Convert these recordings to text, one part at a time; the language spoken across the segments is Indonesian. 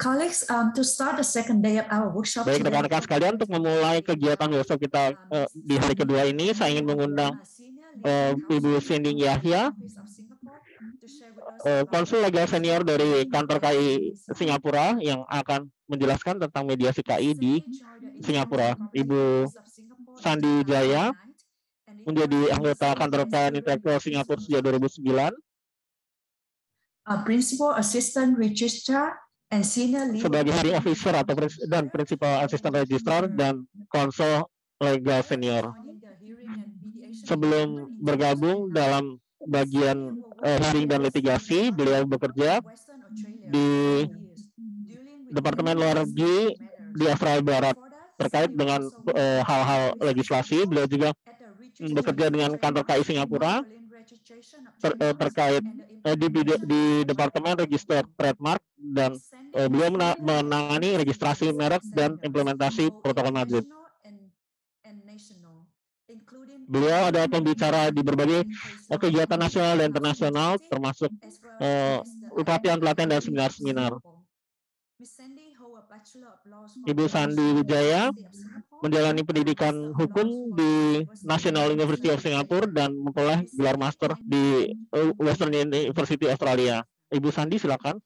colleagues, to start the second day of our workshop Baik today, rekan-rekan sekalian, untuk memulai kegiatan workshop kita di hari kedua ini, saya ingin mengundang Ibu Cindy Yahya, konsul legal senior dari kantor KI Singapura, yang akan menjelaskan tentang mediasi KI di Singapura. Ibu Sandi Jaya menjadi anggota kantor KI Intelektual Singapura sejak 2009. Principal Assistant Registrar and Senior Legal sebagai hearing officer dan Principal Assistant Registrar dan konsul legal senior. Sebelum bergabung dalam bagian hearing dan litigasi, beliau bekerja di Departemen Luar Negeri di Australia Barat terkait dengan hal-hal legislasi. Beliau juga bekerja dengan kantor KI Singapura terkait di Departemen Register Trademark, dan beliau menangani registrasi merek dan implementasi protokol Madrid. Beliau adalah pembicara di berbagai kegiatan nasional dan internasional, termasuk pelatihan-pelatihan dan seminar-seminar. Ibu Sandi Wijaya menjalani pendidikan hukum di National University of Singapore dan memperoleh gelar master di Western University Australia. Ibu Sandi, silakan.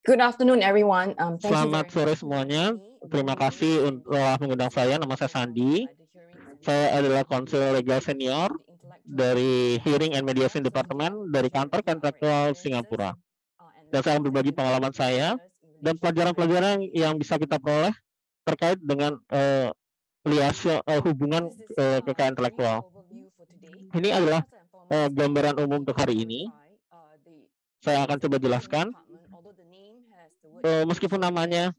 Good afternoon, everyone. Selamat sore semuanya. Terima kasih telah mengundang saya. Nama saya Sandi. Saya adalah konsul legal senior dari Hearing and Mediation Department dari kantor kontraktual Singapura. Dan saya akan berbagi pengalaman saya dan pelajaran-pelajaran yang bisa kita peroleh terkait dengan hubungan kekayaan intelektual. Ini adalah gambaran umum untuk hari ini. Saya akan coba jelaskan. Meskipun namanya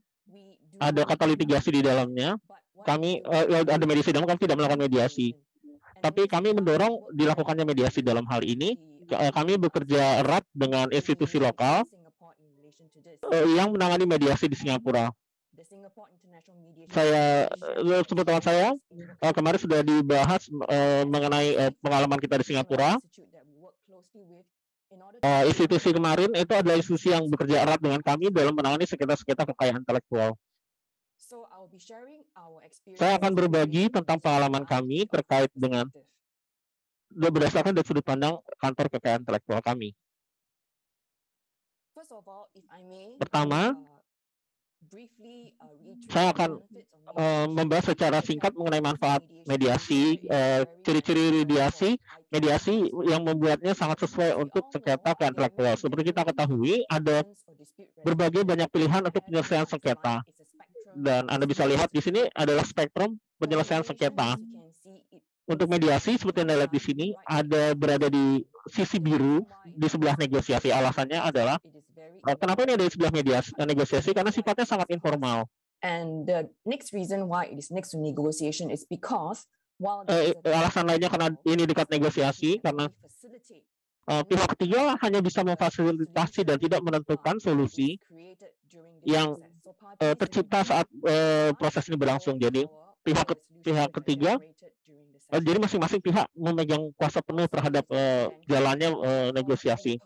ada kata litigasi di dalamnya, kami ada mediasi dalam, kami tidak melakukan mediasi. Tapi kami mendorong dilakukannya mediasi dalam hal ini. Kami bekerja erat dengan institusi lokal yang menangani mediasi di Singapura. Teman saya kemarin sudah dibahas mengenai pengalaman kita di Singapura. Institusi kemarin itu adalah institusi yang bekerja erat dengan kami dalam menangani sengketa-sengketa kekayaan intelektual. Saya akan berbagi tentang pengalaman kami terkait dengan berdasarkan dari sudut pandang kantor kekayaan intelektual kami. Pertama, saya akan membahas secara singkat mengenai manfaat mediasi, ciri-ciri mediasi yang membuatnya sangat sesuai untuk sengketa kekayaan intelektual. Seperti kita ketahui, ada berbagai banyak pilihan untuk penyelesaian sengketa. Dan Anda bisa lihat di sini adalah spektrum penyelesaian sengketa. Untuk mediasi, seperti Anda lihat di sini, ada berada di sisi biru di sebelah negosiasi. Alasannya adalah kenapa ini ada di sebelah negosiasi? Karena sifatnya sangat informal. And the next reason why it is next to negotiation is because alasan lainnya karena ini dekat negosiasi, karena pihak ketiga hanya bisa memfasilitasi dan tidak menentukan solusi yang tercipta saat proses ini berlangsung. Jadi pihak ketiga, jadi masing-masing pihak memegang kuasa penuh terhadap jalannya negosiasi.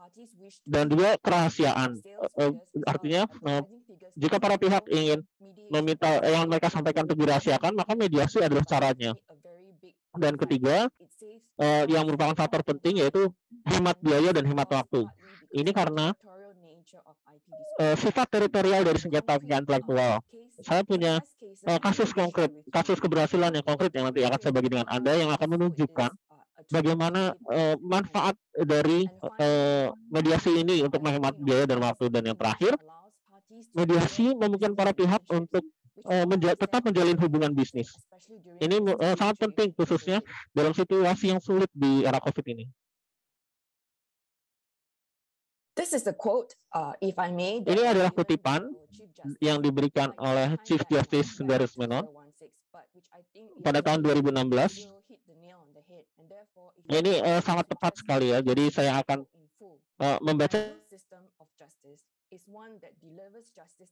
Dan juga kerahasiaan. Artinya jika para pihak ingin meminta yang mereka sampaikan untuk dirahasiakan, maka mediasi adalah caranya. Dan ketiga, yang merupakan faktor penting yaitu hemat biaya dan hemat waktu. Ini karena sifat teritorial dari sengketa kekayaan intelektual. Saya punya kasus konkret, kasus keberhasilan yang konkret yang nanti akan saya bagi dengan Anda, yang akan menunjukkan bagaimana manfaat dari mediasi ini untuk menghemat biaya dan waktu. Dan yang terakhir, mediasi memungkinkan para pihak untuk tetap menjalin hubungan bisnis. Ini sangat penting khususnya dalam situasi yang sulit di era COVID ini. This is the quote, if I may. Ini adalah kutipan yang diberikan oleh Chief Justice Sundaris Menon pada tahun 2016. Ini sangat tepat sekali ya. Jadi saya akan membaca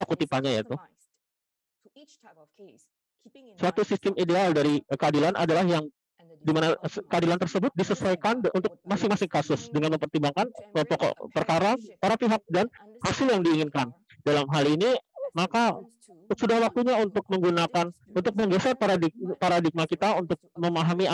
kutipannya, yaitu suatu sistem ideal dari keadilan adalah yang di mana keadilan tersebut disesuaikan untuk masing-masing kasus dengan mempertimbangkan pokok perkara, para pihak, dan hasil yang diinginkan. Dalam hal ini, maka sudah waktunya untuk menggeser paradigma kita untuk memahami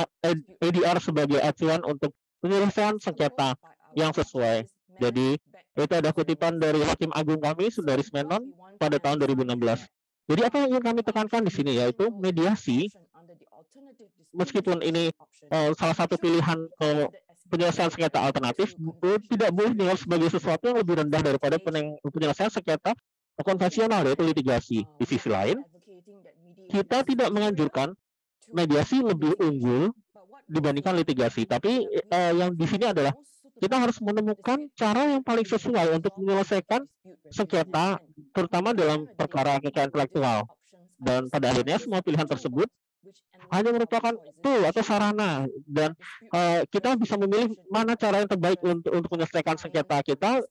ADR sebagai acuan untuk penyelesaian sengketa yang sesuai. Jadi itu ada kutipan dari Hakim Agung kami, Sundaris Menon, pada tahun 2016. Jadi apa yang ingin kami tekankan di sini yaitu mediasi, meskipun ini salah satu pilihan penyelesaian sengketa alternatif, tidak boleh dinilai sebagai sesuatu yang lebih rendah daripada penyelesaian sengketa konvensional, yaitu litigasi. Di sisi lain, kita tidak menganjurkan mediasi lebih unggul dibandingkan litigasi. Tapi yang di sini adalah kita harus menemukan cara yang paling sesuai untuk menyelesaikan sengketa, terutama dalam perkara kekayaan intelektual. Dan pada akhirnya semua pilihan tersebut hanya merupakan tool atau sarana, dan kita bisa memilih mana cara yang terbaik untuk menyelesaikan sengketa kita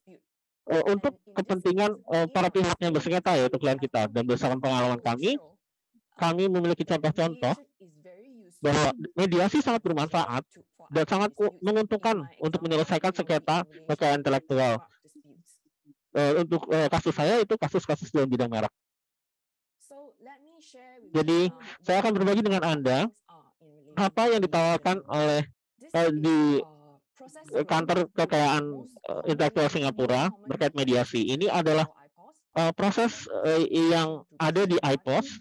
untuk kepentingan para pihak yang bersengketa, yaitu klien kita. Dan berdasarkan pengalaman kami memiliki contoh-contoh bahwa mediasi sangat bermanfaat dan sangat menguntungkan untuk menyelesaikan sengketa kekayaan intelektual. Untuk kasus saya itu kasus-kasus dalam bidang merek. Jadi saya akan berbagi dengan Anda apa yang ditawarkan oleh di kantor kekayaan intelektual Singapura terkait mediasi. Ini adalah proses yang ada di IPOS,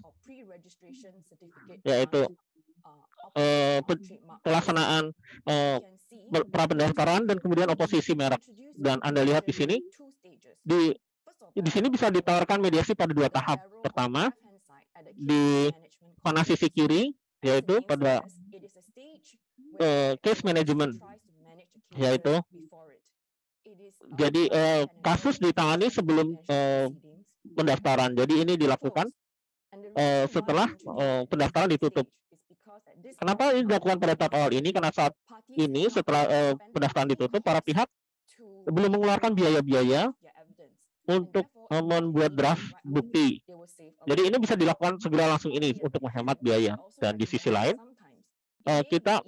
yaitu pelaksanaan pra-pendaftaran dan kemudian oposisi merek. Dan Anda lihat di sini, di sini bisa ditawarkan mediasi pada dua tahap. Pertama, di kanan sisi kiri, yaitu pada case management, yaitu jadi kasus ditangani sebelum pendaftaran. Jadi ini dilakukan setelah pendaftaran ditutup. Kenapa ini dilakukan pada tahap awal ini? Karena saat ini setelah pendaftaran ditutup, para pihak belum mengeluarkan biaya-biaya untuk membuat draft bukti. Jadi ini bisa dilakukan segera langsung ini untuk menghemat biaya. Dan di sisi lain, kita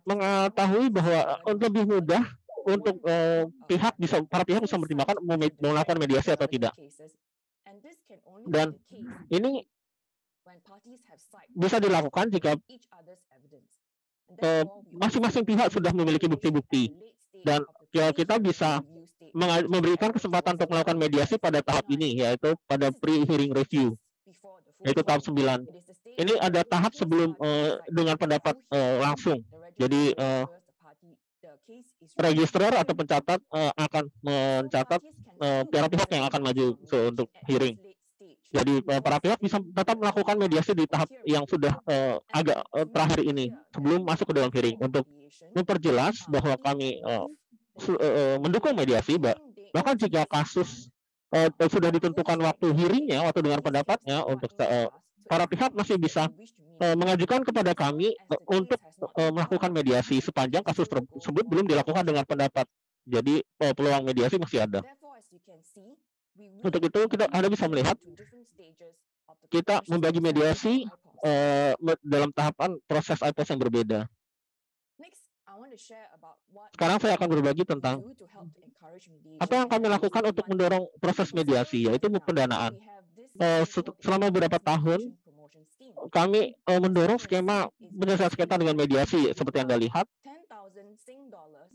mengetahui bahwa lebih mudah untuk para pihak bisa mempertimbangkan melakukan mediasi atau tidak. Dan ini bisa dilakukan jika masing-masing pihak sudah memiliki bukti-bukti, dan kita bisa memberikan kesempatan untuk melakukan mediasi pada tahap ini, yaitu pada pre-hearing review, yaitu tahap 9. Ini ada tahap sebelum dengan pendapat langsung. Jadi registrar atau pencatat akan mencatat para pihak yang akan maju untuk hearing. Jadi para pihak bisa tetap melakukan mediasi di tahap yang sudah agak terakhir ini sebelum masuk ke dalam hearing, untuk memperjelas bahwa kami mendukung mediasi. Bahkan jika kasus sudah ditentukan waktu hearingnya, waktu dengar pendapatnya, untuk para pihak masih bisa mengajukan kepada kami untuk melakukan mediasi sepanjang kasus tersebut belum dilakukan dengan pendapat. Jadi peluang mediasi masih ada. Untuk itu Anda bisa melihat kita membagi mediasi dalam tahapan proses IPOS yang berbeda. Sekarang saya akan berbagi tentang apa yang kami lakukan untuk mendorong proses mediasi, yaitu pendanaan. Selama beberapa tahun kami mendorong skema penyelesaian sengketa dengan mediasi. Seperti Anda lihat,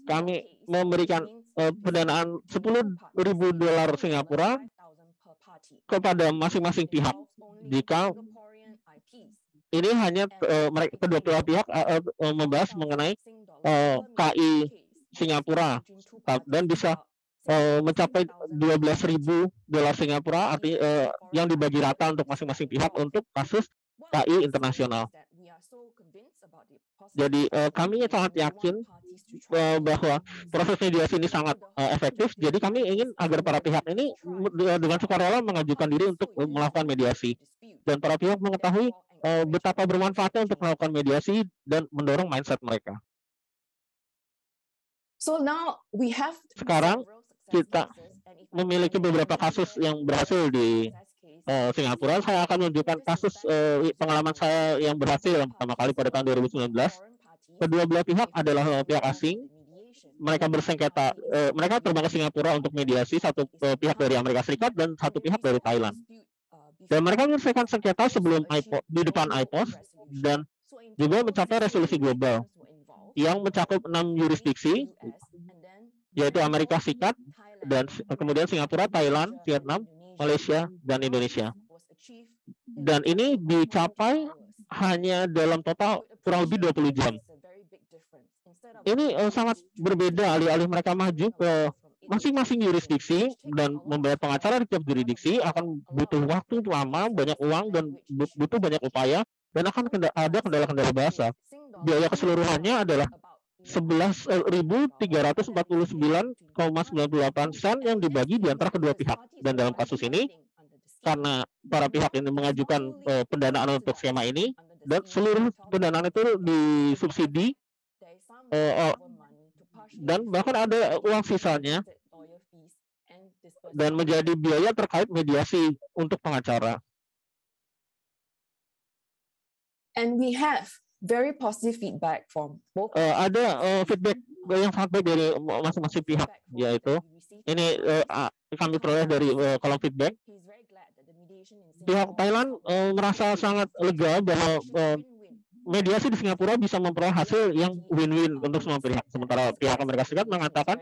kami memberikan pendanaan $10.000 Singapura kepada masing-masing pihak jika ini hanya kedua belah pihak membahas mengenai KI Singapura, dan bisa mencapai $12.000 Singapura, artinya yang dibagi rata untuk masing-masing pihak untuk kasus KI internasional. Jadi kami sangat yakin bahwa proses mediasi ini sangat efektif. Jadi kami ingin agar para pihak ini dengan sukarela mengajukan diri untuk melakukan mediasi, dan para pihak mengetahui betapa bermanfaatnya untuk melakukan mediasi dan mendorong mindset mereka. Sekarang kita memiliki beberapa kasus yang berhasil di Singapura. Saya akan menunjukkan kasus pengalaman saya yang berhasil yang pertama kali pada tahun 2019. Kedua belah pihak adalah pihak asing mereka bersengketa, mereka terbang ke Singapura untuk mediasi, satu pihak dari Amerika Serikat dan satu pihak dari Thailand. Dan mereka menyelesaikan sengketa sebelum di depan IPOS dan juga mencapai resolusi global yang mencakup 6 jurisdiksi, yaitu Amerika Serikat, dan kemudian Singapura, Thailand, Vietnam, Malaysia, dan Indonesia. Dan ini dicapai hanya dalam total kurang lebih 20 jam. Ini sangat berbeda, alih-alih mereka maju ke masing-masing jurisdiksi dan membayar pengacara di tiap jurisdiksi akan butuh waktu lama, banyak uang, dan butuh banyak upaya, dan akan ada kendala-kendala bahasa. Biaya keseluruhannya adalah 11.349,98 sen yang dibagi di antara kedua pihak. Dan dalam kasus ini, karena para pihak ini mengajukan pendanaan untuk skema ini, dan seluruh pendanaan itu disubsidi, dan bahkan ada uang sisanya, dan menjadi biaya terkait mediasi untuk pengacara. And we have very positive feedback from both. Ada feedback yang sangat baik dari masing-masing pihak, yaitu ini kami peroleh dari kolom feedback. Pihak Thailand merasa sangat lega bahwa mediasi di Singapura bisa memperoleh hasil yang win-win untuk semua pihak. Sementara pihak Amerika Serikat mengatakan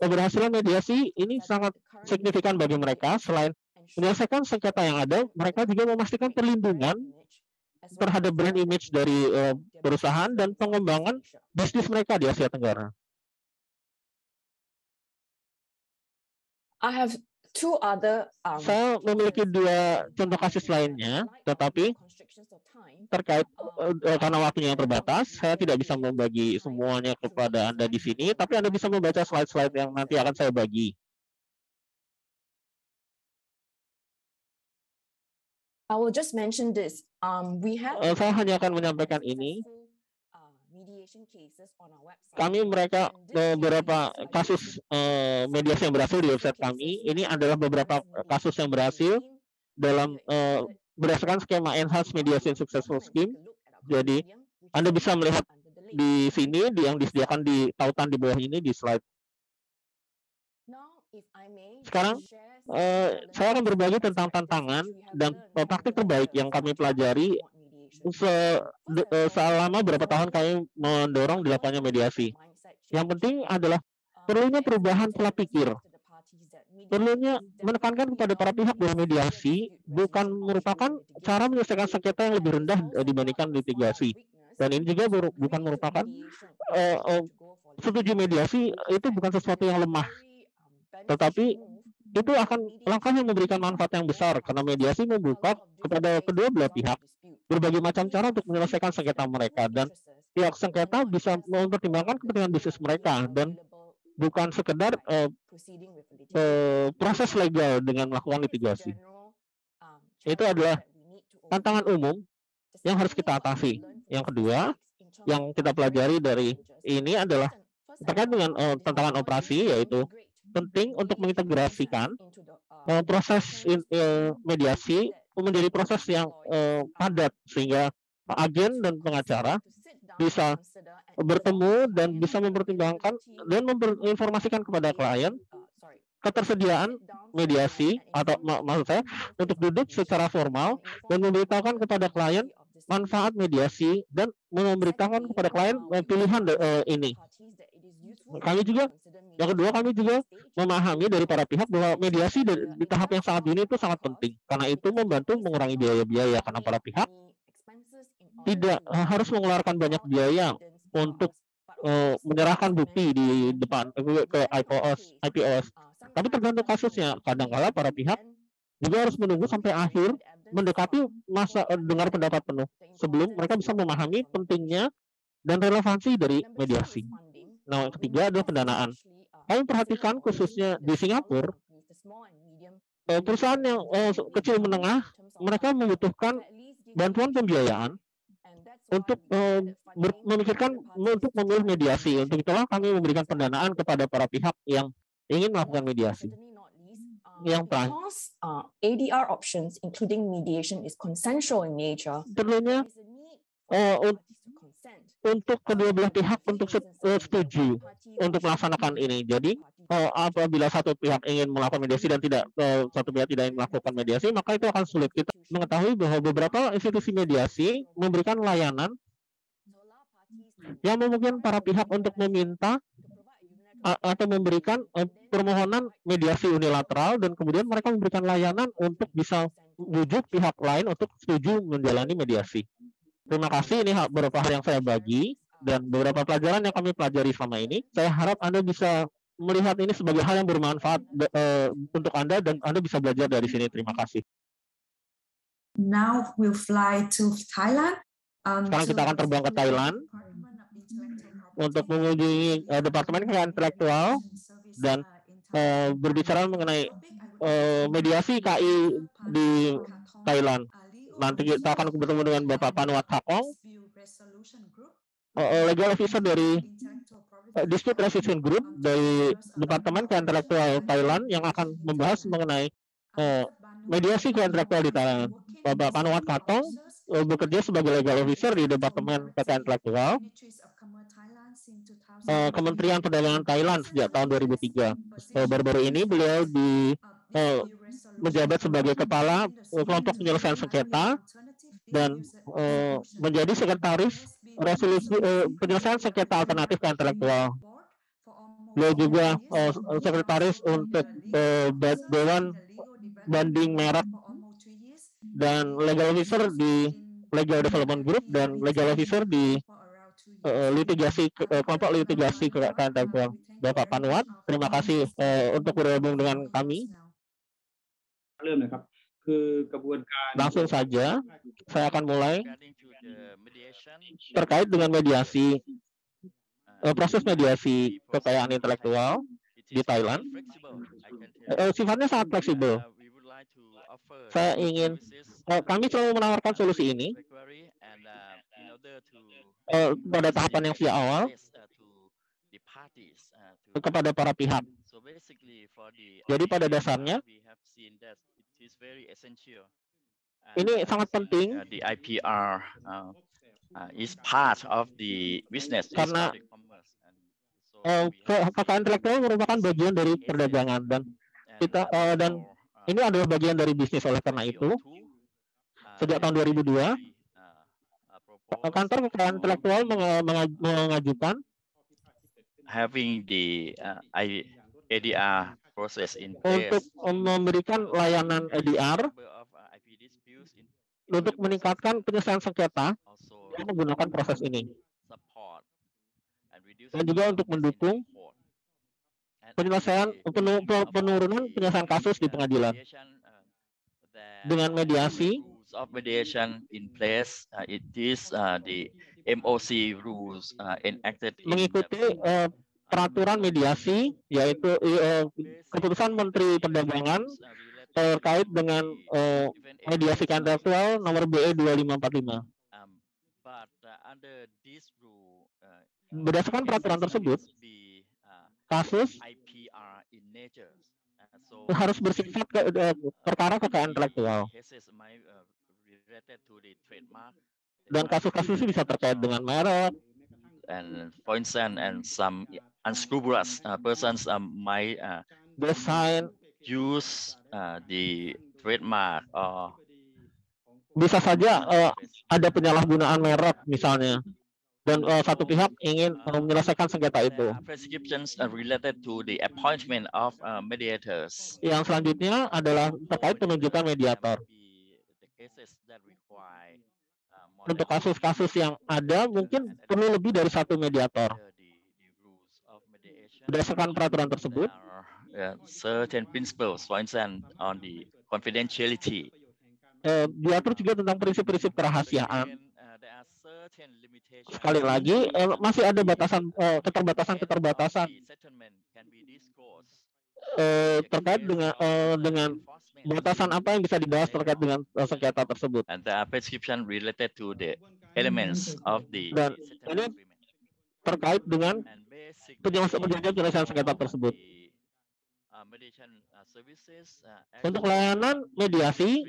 keberhasilan mediasi ini sangat signifikan bagi mereka. Selain menyelesaikan sengketa yang ada, mereka juga memastikan perlindungan terhadap brand image dari perusahaan dan pengembangan bisnis mereka di Asia Tenggara. I have two other, Saya memiliki dua contoh kasus lainnya, tetapi terkait karena waktunya yang terbatas, saya tidak bisa membagi semuanya kepada Anda di sini, tapi Anda bisa membaca slide-slide yang nanti akan saya bagi. I will just mention this. We have Saya hanya akan menyampaikan ini. Kami mereka beberapa kasus mediasi yang berhasil di website kami. Ini adalah beberapa kasus yang berhasil dalam berdasarkan skema Enhanced Mediation Successful Scheme. Jadi Anda bisa melihat di sini yang disediakan di tautan di bawah ini di slide. Sekarang saya akan berbagi tentang tantangan dan praktik terbaik yang kami pelajari selama beberapa tahun kami mendorong dilakukannya mediasi. Yang penting adalah perlunya perubahan pola pikir. Perlunya menekankan kepada para pihak bahwa mediasi bukan merupakan cara menyelesaikan sengketa yang lebih rendah dibandingkan litigasi. Dan ini juga bukan merupakan setuju mediasi itu bukan sesuatu yang lemah. Tetapi itu akan langkah yang memberikan manfaat yang besar karena mediasi membuka kepada kedua belah pihak berbagai macam cara untuk menyelesaikan sengketa mereka, dan pihak sengketa bisa mempertimbangkan kepentingan bisnis mereka dan bukan sekedar proses legal dengan melakukan litigasi. Itu adalah tantangan umum yang harus kita atasi. Yang kedua, yang kita pelajari dari ini adalah terkait dengan tantangan operasi, yaitu penting untuk mengintegrasikan proses mediasi menjadi proses yang padat sehingga agen dan pengacara bisa bertemu dan bisa mempertimbangkan dan menginformasikan kepada klien ketersediaan mediasi atau maksud saya untuk duduk secara formal dan memberitahukan kepada klien manfaat mediasi dan memberitahukan kepada klien pilihan ini. Yang kedua, kami juga memahami dari para pihak bahwa mediasi di tahap yang sangat dini itu sangat penting. Karena itu membantu mengurangi biaya-biaya karena para pihak tidak harus mengeluarkan banyak biaya untuk menyerahkan bukti di depan ke IPOS. Tapi tergantung kasusnya. Kadang-kala para pihak juga harus menunggu sampai akhir mendekati masa dengar pendapat penuh sebelum mereka bisa memahami pentingnya dan relevansi dari mediasi. Nah, yang ketiga adalah pendanaan. Kami perhatikan khususnya di Singapura, perusahaan yang kecil menengah, mereka membutuhkan bantuan pembiayaan untuk memikirkan untuk memilih mediasi. Untuk itulah kami memberikan pendanaan kepada para pihak yang ingin melakukan mediasi. Yang terakhir, ADR options including mediation is consensual in nature. perlunya untuk kedua belah pihak untuk setuju untuk melaksanakan ini. Jadi apabila satu pihak ingin melakukan mediasi dan satu pihak tidak ingin melakukan mediasi, maka itu akan sulit. Kita mengetahui bahwa beberapa institusi mediasi memberikan layanan yang memungkinkan para pihak untuk meminta atau memberikan permohonan mediasi unilateral, dan kemudian mereka memberikan layanan untuk bisa bujuk pihak lain untuk setuju menjalani mediasi. Terima kasih, ini beberapa hal yang saya bagi dan beberapa pelajaran yang kami pelajari selama ini. Saya harap Anda bisa melihat ini sebagai hal yang bermanfaat untuk Anda dan Anda bisa belajar dari sini. Terima kasih. Now we'll fly to Thailand. Sekarang kita akan terbang ke Thailand untuk mengunjungi Departemen Kekayaan Intelektual dan berbicara mengenai mediasi KI di Thailand. Nanti kita akan bertemu dengan Bapak Panuat Thakong, Legal Officer dari Dispute Resolution Group dari Departemen Kekayaan Intelektual Thailand, yang akan membahas mengenai mediasi kekayaan intelektual di Thailand. Bapak Panuat Thakong bekerja sebagai Legal Officer di Departemen Kekayaan Intelektual Kementerian Perdagangan Thailand sejak tahun 2003. Baru-baru ini beliau menjabat sebagai kepala kelompok penyelesaian sengketa dan menjadi sekretaris resolusi penyelesaian sengketa alternatif ke intelektual. Beliau juga sekretaris untuk Dewan Banding Merek dan Legal Officer di Legal Development Group dan Legal Officer di kelompok litigasi kekayaan intelektual. Bapak Panuat, terima kasih untuk bergabung dengan kami. Langsung saja, saya akan mulai terkait dengan mediasi, proses mediasi kekayaan intelektual di Thailand. Sifatnya sangat fleksibel. Saya ingin, kami selalu menawarkan solusi ini pada tahapan yang sejak awal kepada para pihak. Jadi pada dasarnya ini sangat penting the IPR is part of the business karena kekayaan intelektual merupakan bagian dari perdagangan dan dan ini adalah bagian dari bisnis. Oleh karena itu, sejak tahun 2002 kantor kekayaan intelektual mengajukan having the ADR process in place untuk memberikan layanan ADR untuk meningkatkan penyelesaian sengketa yang menggunakan proses ini, dan juga untuk mendukung penyelesaian penurunan penyelesaian kasus di pengadilan dengan mediasi. Of mediation in place, it is the MOC rules enacted mengikuti peraturan mediasi, yaitu keputusan Menteri Perdagangan terkait dengan mediasi kekayaan intelektual nomor BE 2545. Berdasarkan peraturan tersebut, kasus harus bersifat perkara kekayaan intelektual. Dan kasus-kasus itu bisa terkait dengan merek, and for instance, and some unscrupulous persons might desain, use the trademark or bisa saja ada penyalahgunaan merek misalnya, dan satu pihak ingin menyelesaikan sengketa itu. prescriptions related to the appointment of mediators. Yang selanjutnya adalah terkait penunjukan mediator. Untuk kasus-kasus yang ada, mungkin perlu lebih dari satu mediator. Berdasarkan peraturan tersebut, certain principles, for instance, on the confidentiality. Diatur juga tentang prinsip-prinsip kerahasiaan. Sekali lagi, masih ada keterbatasan terkait dengan batasan apa yang bisa dibahas terkait dengan sengketa tersebut. And there are prescription related to the elements of the Dan ini terkait dengan penyelesaian sengketa tersebut. Untuk layanan mediasi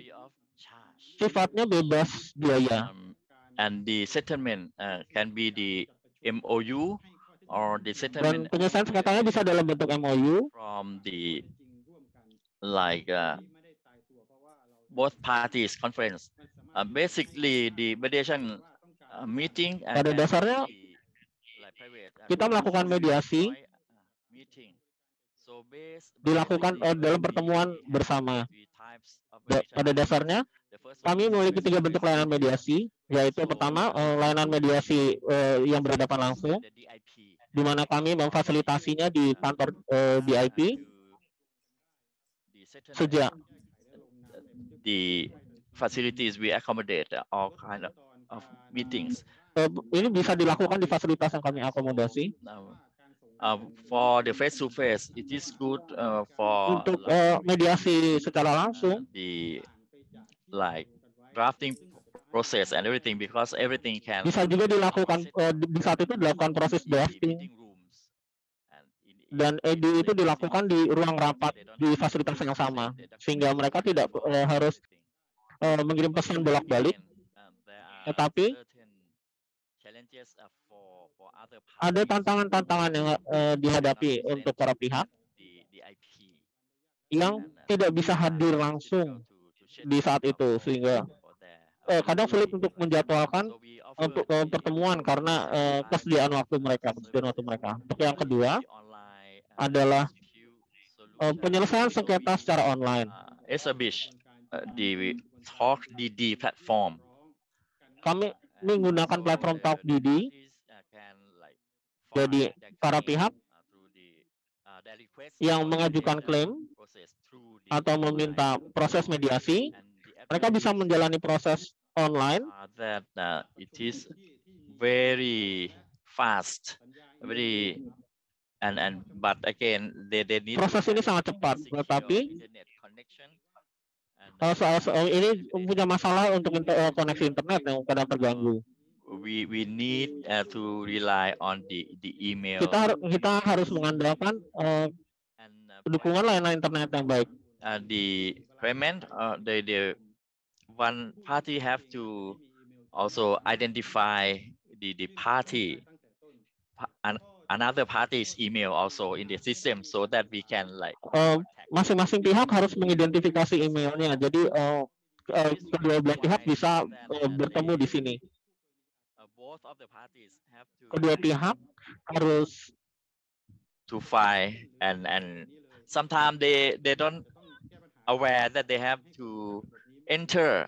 sifatnya bebas biaya. and the settlement can be the MOU or the Dan settlement penyelesaian sengketanya bisa dalam bentuk MOU from the both parties conference. Basically, the mediation meeting pada dasarnya kita melakukan mediasi dilakukan dalam pertemuan bersama. Pada dasarnya kami memiliki 3 bentuk layanan mediasi, yaitu pertama layanan mediasi yang berhadapan langsung, di mana kami memfasilitasinya di kantor BIP sejak the facilities we accommodate all kind of meetings. Ini bisa dilakukan di fasilitas yang kami akomodasi. For the face-to-face, it is good for Untuk mediasi secara langsung, the drafting process and everything, because everything can bisa juga dilakukan di saat itu dilakukan proses drafting, dan itu dilakukan di ruang rapat di fasilitas yang sama, sehingga mereka tidak harus mengirim pesan bolak-balik. Tetapi ada tantangan-tantangan yang dihadapi untuk para pihak yang tidak bisa hadir langsung di saat itu, sehingga kadang sulit untuk menjadwalkan untuk pertemuan karena kesediaan waktu mereka. Untuk yang kedua adalah penyelesaian sengketa secara online. Establish the Talk DD platform. Kami menggunakan platform Talk DD. Jadi para pihak yang mengajukan klaim atau meminta proses mediasi, mereka bisa menjalani proses online. That it is very fast, very but again they need proses ini sangat cepat, tetapi ini punya masalah untuk koneksi internet yang kadang terganggu. We need to rely on the email. Kita harus mengandalkan dukungan layanan internet yang baik. The payment, the one party have to also identify the party, another party's email also in the system, so that we can masing-masing pihak harus mengidentifikasi emailnya. Jadi kedua belah pihak bisa bertemu di sini. Kedua pihak harus to find and sometimes they don't aware that they have to enter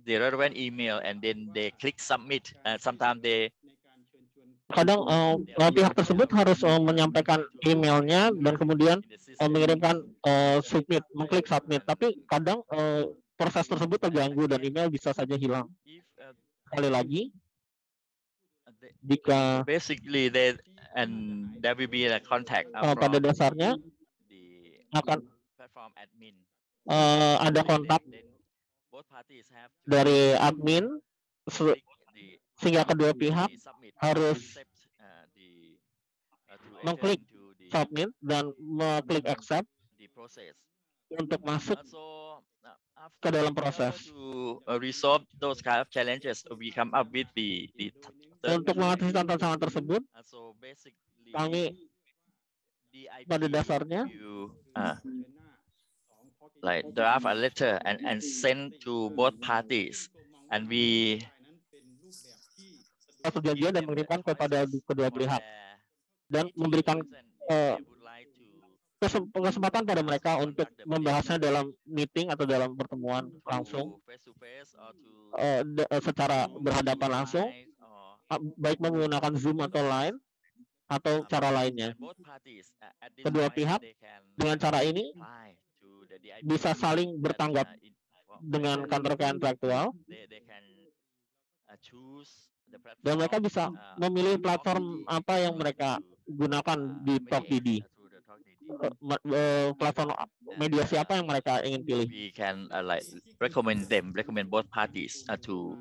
the relevant email and then they click submit, and sometimes they kadang pihak tersebut harus menyampaikan emailnya dan kemudian mengirimkan submit, mengklik submit, tapi kadang proses tersebut terganggu dan email bisa saja hilang. Sekali lagi, jika basically there will be a contact pada dasarnya akan ada kontak dari admin sehingga kedua pihak harus mengklik submit dan mengklik accept untuk masuk ke dalam proses. To resolve those kind of challenges, we come up with the untuk mengatasi tantangan tersebut, kami pada dasarnya draft a letter and send to both parties, and we perjanjian dan mengirimkan kepada kedua pihak dan memberikan kesempatan pada mereka untuk membahasnya dalam meeting atau dalam pertemuan langsung secara berhadapan langsung, baik menggunakan Zoom atau Line atau cara lainnya. Kedua pihak dengan cara ini bisa saling bertanggap dengan kantor kekayaan intelektual dan mereka bisa memilih platform apa yang mereka gunakan di TalkDD. Platform mediasi apa yang mereka ingin pilih. We can recommend both parties to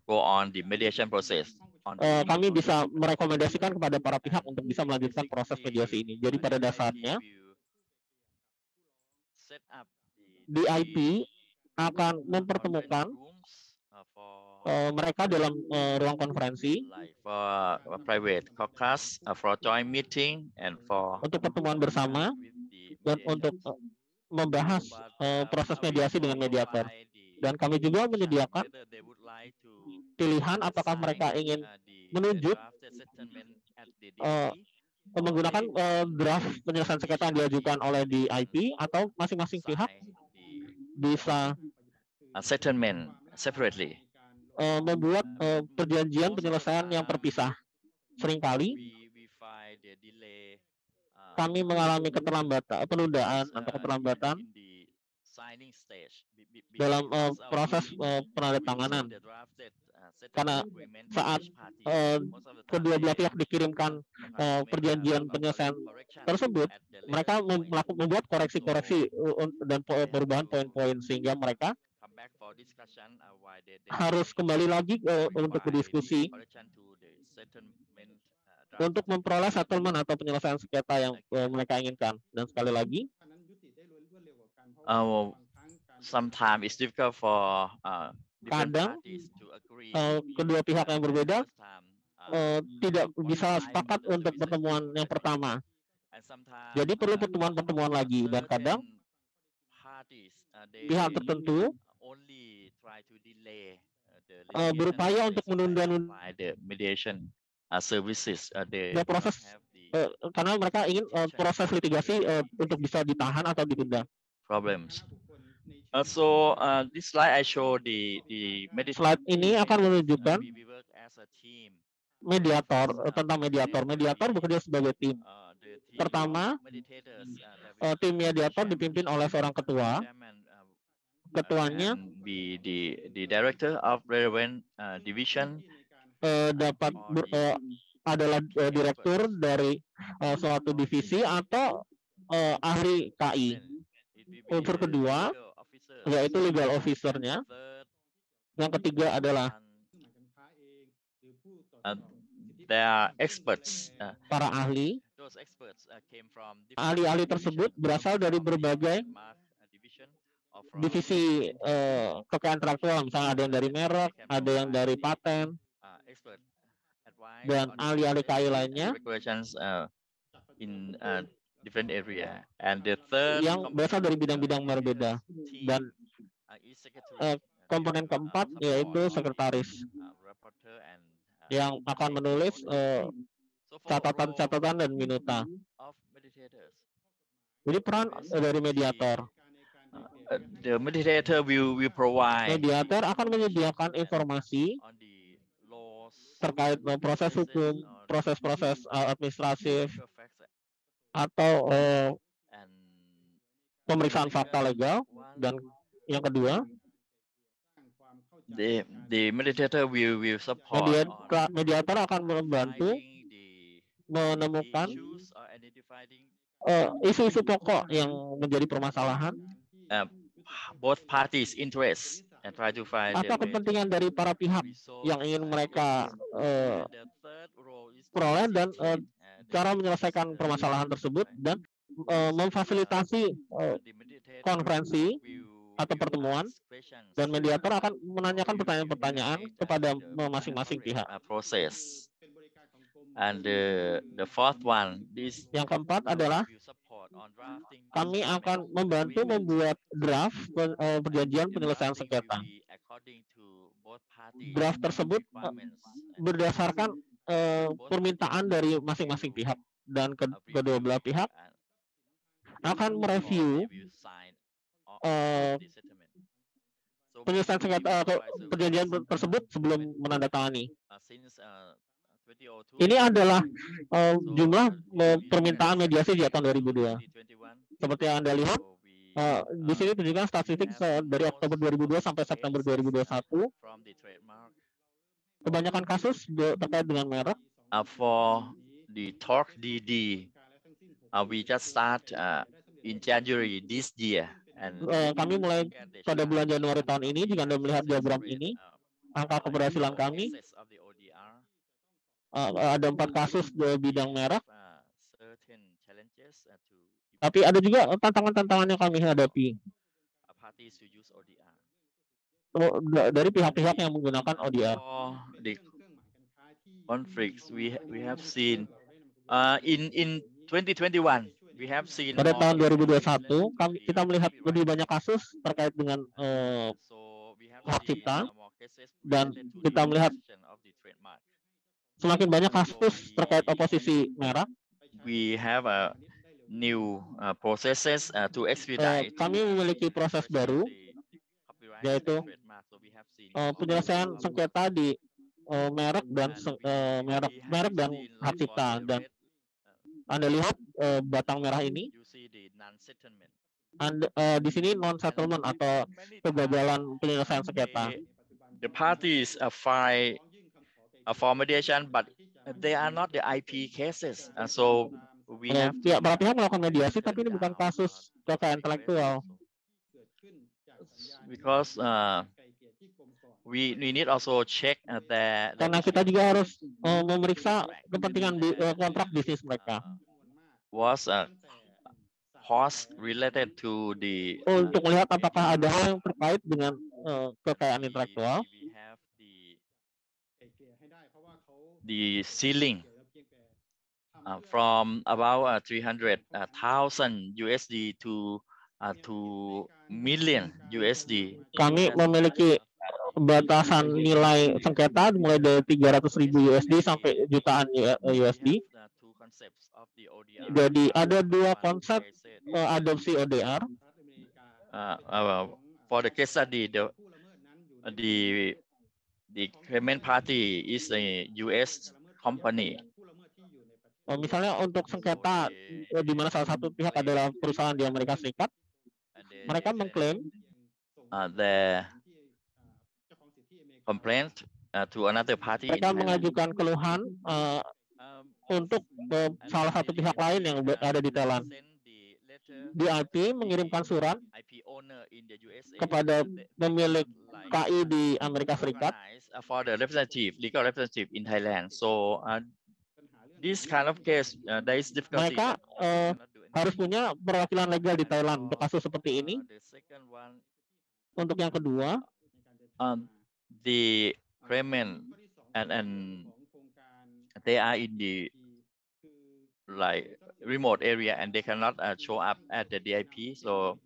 go on the mediation process. Kami bisa merekomendasikan kepada para pihak untuk bisa melanjutkan proses mediasi ini. Jadi pada dasarnya DIP akan mempertemukan mereka dalam ruang konferensi like for a private caucus, for joint meeting, and for untuk pertemuan bersama with the dan untuk mediators. membahas proses mediasi dengan mediator. Dan kami juga menyediakan Whether they would like to pilihan apakah sign mereka ingin the menunjuk drafted settlement at the eh, DIP, menggunakan draft penyelesaian sengketa yang diajukan oleh DIP atau masing-masing pihak sign the bisa settlement separately. membuat perjanjian penyelesaian yang terpisah. Seringkali We find the delay kami mengalami keterlambatan, penundaan atau keterlambatan in the signing stage dalam because proses we penandatanganan. receive the drafted Karena settlement agreement to saat each party, most of the time kedua belah they pihak dikirimkan sometimes make perjanjian penyelesaian tersebut, at the mereka latest point. membuat koreksi-koreksi dan perubahan poin-poin sehingga mereka Come back for discussion why they harus kembali lagi untuk berdiskusi correction to the settlement untuk memperoleh settlement atau penyelesaian sengketa yang mereka inginkan. Dan sekali lagi, sometimes it's difficult for different kadang parties to agree. kedua pihak yang berbeda tidak bisa sepakat untuk pertemuan yang pertama. Jadi perlu pertemuan-pertemuan lagi dan kadang pihak tertentu berupaya untuk menunda mediation services. proses karena mereka ingin proses litigasi untuk bisa ditahan atau ditunda. Problems. So this slide I show the Slide ini akan menunjukkan we work as a team. mediator tentang mediator. Mediator bekerja sebagai tim. The team Pertama, of mediators, tim mediator dipimpin oleh seorang ketua. Ketuanya the director of relevant division dapat adalah direktur dari suatu divisi atau ahli KI. Unsur kedua yaitu legal officer-nya. Yang ketiga adalah they are experts. para ahli. Those experts came from Ahli-ahli tersebut berasal dari berbagai divisi kekayaan intelektual. Misalnya ada yang dari merek, ada yang dari paten, dan ahli-ahli KI lainnya in different area. And the third yang berasal dari bidang-bidang berbeda. Dan komponen keempat yaitu sekretaris yang akan menulis catatan-catatan dan minuta. Jadi peran dari mediator. The mediator will provide Mediator akan menyediakan informasi terkait proses hukum, proses-proses administratif, atau pemeriksaan fakta legal. Dan yang kedua, the mediator will support mediator akan membantu menemukan isu-isu pokok yang menjadi permasalahan both parties' interests and try to find atau kepentingan dari para pihak yang ingin mereka peroleh dan cara menyelesaikan permasalahan tersebut dan memfasilitasi konferensi atau pertemuan, dan mediator akan menanyakan pertanyaan-pertanyaan kepada masing-masing pihak. Process. And the fourth one, this yang keempat adalah kami akan membantu membuat draft perjanjian penyelesaian sengketa. Draft tersebut berdasarkan permintaan dari masing-masing pihak, dan kedua belah pihak akan mereview penyelesaian sengketa perjanjian tersebut sebelum menandatangani. Ini adalah jumlah permintaan mediasi di tahun 2002. Seperti yang Anda lihat, di sini tunjukkan statistik dari Oktober 2002 sampai September 2021. Kebanyakan kasus terkait dengan merek. For the Talk DD, we just start in January this year. And kami mulai pada bulan Januari tahun ini. Jika Anda melihat diagram ini, angka keberhasilan kami ada 4 kasus di bidang merek. Tapi ada juga tantangan-tantangan yang kami hadapi. dari pihak-pihak yang menggunakan ODR. For the conflicts we have seen in 2021 we have seen Pada more tahun 2021 kita melihat lebih banyak kasus terkait dengan so we have hak seen cipta more cases dan related to kita the melihat question of the trademark. semakin banyak kasus terkait oposisi merek. We have a new processes to expedite. Kami memiliki proses baru, yaitu penyelesaian sengketa di merek dan merek dan hak cipta. Dan Anda lihat batang merah ini, di sini non-settlement atau kegagalan penyelesaian sengketa. The parties file for mediation, but they are not the IP cases. So we have para pihak melakukan mediasi, tapi ini bukan kasus kekayaan intelektual. Because we need also check that karena kita juga harus memeriksa kepentingan kontrak bisnis mereka. Was cost related to the untuk melihat apakah ada hal yang terkait dengan kekayaan intelektual. The ceiling from about 300,000 USD to million USD. Kami memiliki batasan nilai sengketa mulai dari 300.000 USD sampai jutaan USD. Jadi ada dua konsep adopsi ODR. For the case study, the claimant party is a US company. Misalnya untuk sengketa di mana salah satu pihak adalah perusahaan di Amerika Serikat, mereka mengklaim the complaint to another party. Mereka mengajukan keluhan untuk salah satu pihak lain yang ada di Thailand. DIP mengirimkan surat kepada pemilik KI di Amerika Serikat for the legal representative in Thailand. So this kind of case, there is difficulty. Mereka harus punya perwakilan legal di Thailand untuk kasus seperti ini. Untuk yang kedua, the claimant and they are in the like remote area and they cannot show up at the DIP. So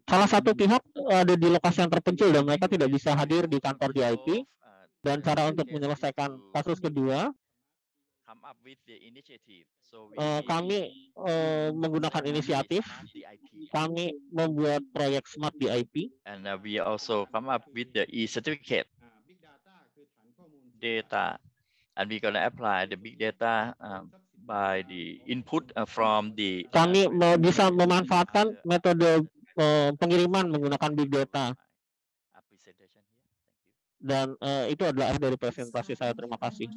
salah satu pihak ada di lokasi yang terpencil dan mereka tidak bisa hadir di kantor DIP. Dan cara untuk menyelesaikan kasus kedua, kami menggunakan inisiatif. Kami membuat proyek Smart DIP. And we also come up with the e-certificate data, and we're gonna apply the big data by the input from the. Kami bisa memanfaatkan metode pengiriman menggunakan big data. Dan itu adalah akhir dari presentasi saya. Terima kasih.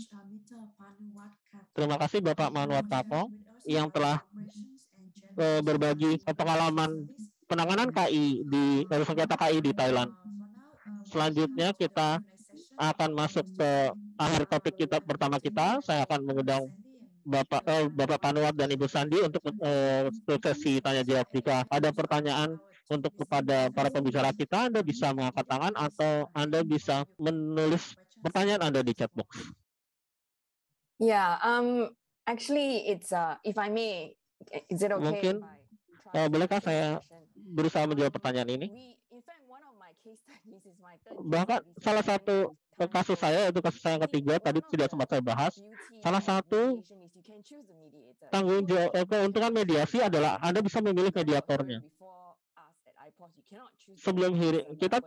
Terima kasih Bapak Manwat Kapo yang telah berbagi pengalaman penanganan KI di sengketa KI di Thailand. Selanjutnya kita akan masuk ke akhir topik kita pertama kita. Saya akan mengundang Bapak Panwat dan Ibu Sandi untuk sesi tanya jawab. Jika ada pertanyaan untuk kepada para pembicara kita, Anda bisa mengangkat tangan atau Anda bisa menulis pertanyaan Anda di chat box. Yeah, actually it's if I may, is it okay? Mungkin bolehkah saya berusaha menjawab pertanyaan ini? Bahkan salah satu kasus saya, itu kasus saya yang ketiga, tadi tidak sempat saya bahas. Salah satu tanggung jawab keuntungan mediasi adalah Anda bisa memilih mediatornya. Sebelum hearing, kita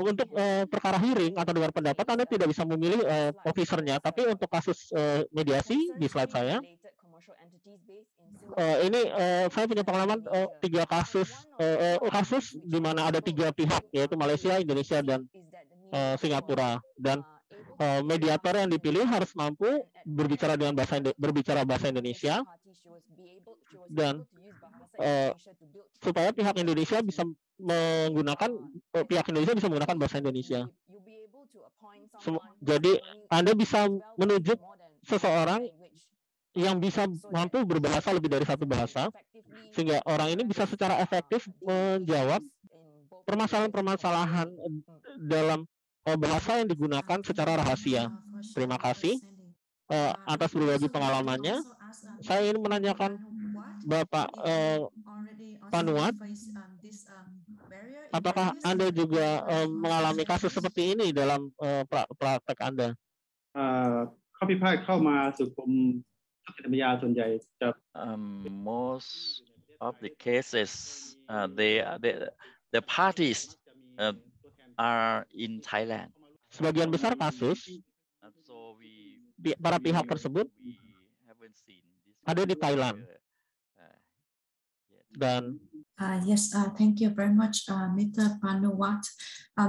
untuk perkara hearing atau dengar pendapat, Anda tidak bisa memilih officernya. Tapi untuk kasus mediasi di slide saya, ini saya punya pengalaman 3 kasus di mana ada 3 pihak, yaitu Malaysia, Indonesia, dan Singapura. Dan mediator yang dipilih harus mampu berbicara bahasa Indonesia, dan supaya pihak Indonesia bisa menggunakan bahasa Indonesia. Jadi Anda bisa menunjuk seseorang yang bisa mampu berbahasa lebih dari 1 bahasa, sehingga orang ini bisa secara efektif menjawab permasalahan-permasalahan dalam bahasa yang digunakan secara rahasia. Terima kasih atas berbagi pengalamannya. Saya ingin menanyakan Bapak Panuat, apakah Anda juga mengalami kasus seperti ini dalam praktek Anda? ข้อพิพาทเข้ามาสู่กรมทรัพยากรส่วนใหญ่จะ most of the cases the parties are in Thailand. Sebagian besar kasus So para pihak tersebut we haven't seen this ada di Thailand. Dan Yes, thank you very much, Mr. Panuwat.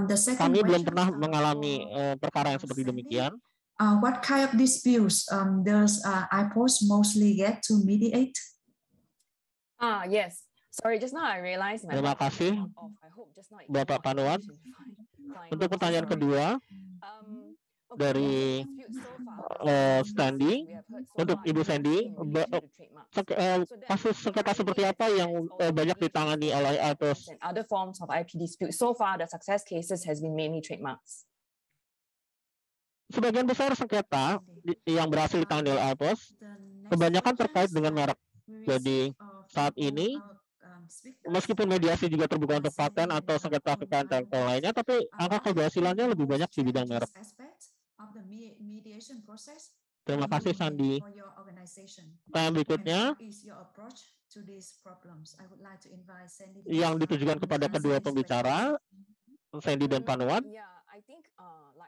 The second kami belum question, pernah mengalami perkara yang seperti demikian. What kind of disputes does IPOS mostly get to mediate? Yes. Sorry, just now I realized. Terima kasih, Bapak Panuat. Untuk pertanyaan kedua dari Sandy, untuk Ibu Sandy, kasus sengketa seperti apa yang banyak ditangani oleh IPOS? Other forms of IP dispute. So far, the success cases has been mainly trademarks. Sebagian besar sengketa yang berhasil ditangani oleh IPOS kebanyakan terkait dengan merek. Jadi saat ini, meskipun mediasi juga terbuka untuk paten atau sengketa kekayaan intelektual lainnya, tapi angka keberhasilannya lebih banyak di bidang merek. Terima kasih, Sandy. Pertanyaan berikutnya yang ditujukan kepada kedua pembicara, Sandy dan Panuat.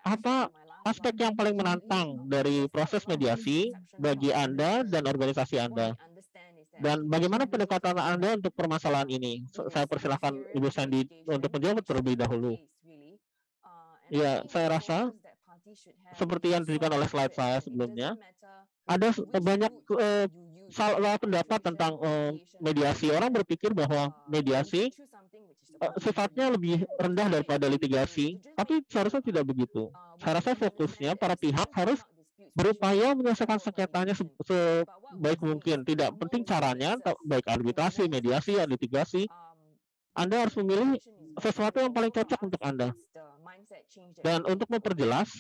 Apa aspek yang paling menantang dari proses mediasi bagi Anda dan organisasi Anda? Dan bagaimana pendekatan Anda untuk permasalahan ini? Saya persilahkan Ibu Sandy untuk menjawab terlebih dahulu. Ya, saya rasa seperti yang diberikan oleh slide saya sebelumnya, ada banyak salah pendapat tentang mediasi. Orang berpikir bahwa mediasi sifatnya lebih rendah daripada litigasi, tapi seharusnya tidak begitu. Saya rasa fokusnya para pihak harus berupaya menyelesaikan sengketanya sebaik mungkin. Tidak penting caranya, baik arbitrasi, mediasi, litigasi. Anda harus memilih sesuatu yang paling cocok untuk Anda. Dan untuk memperjelas,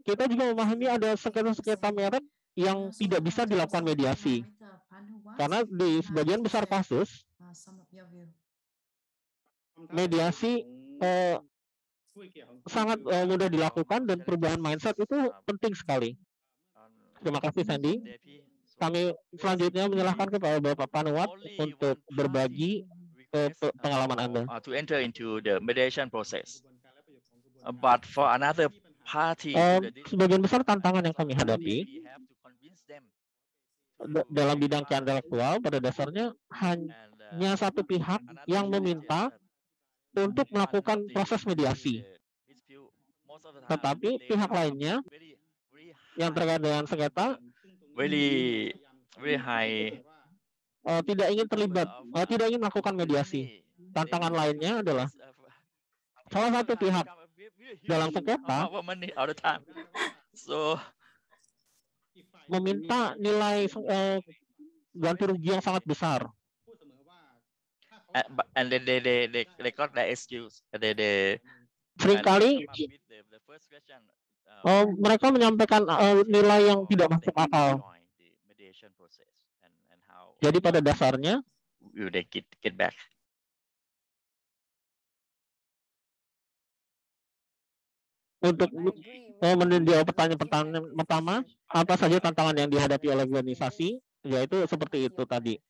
kita juga memahami ada sengketa-sengketa merek yang tidak bisa dilakukan mediasi. Karena di sebagian besar kasus, mediasi sangat mudah dilakukan dan perubahan mindset itu penting sekali. Terima kasih, Sandy. Kami selanjutnya menyerahkan kepada Bapak Panuat untuk berbagi pengalaman Anda. To enter into the mediation process. But for another party, sebagian besar tantangan yang kami hadapi dalam bidang intelektual pada dasarnya hanya satu pihak yang meminta untuk melakukan proses mediasi. Tetapi pihak lainnya yang terkait dengan sengketa very high tidak ingin terlibat, tidak ingin melakukan mediasi. Tantangan lainnya adalah salah satu pihak dalam sengketa meminta nilai ganti rugi yang sangat besar. And then they got the excuse. Seringkali mereka menyampaikan nilai yang tidak masuk akal. Jadi pada dasarnya, they get back. Untuk menjawab pertanyaan pertama, apa saja tantangan yang dihadapi oleh organisasi, yaitu seperti itu tadi.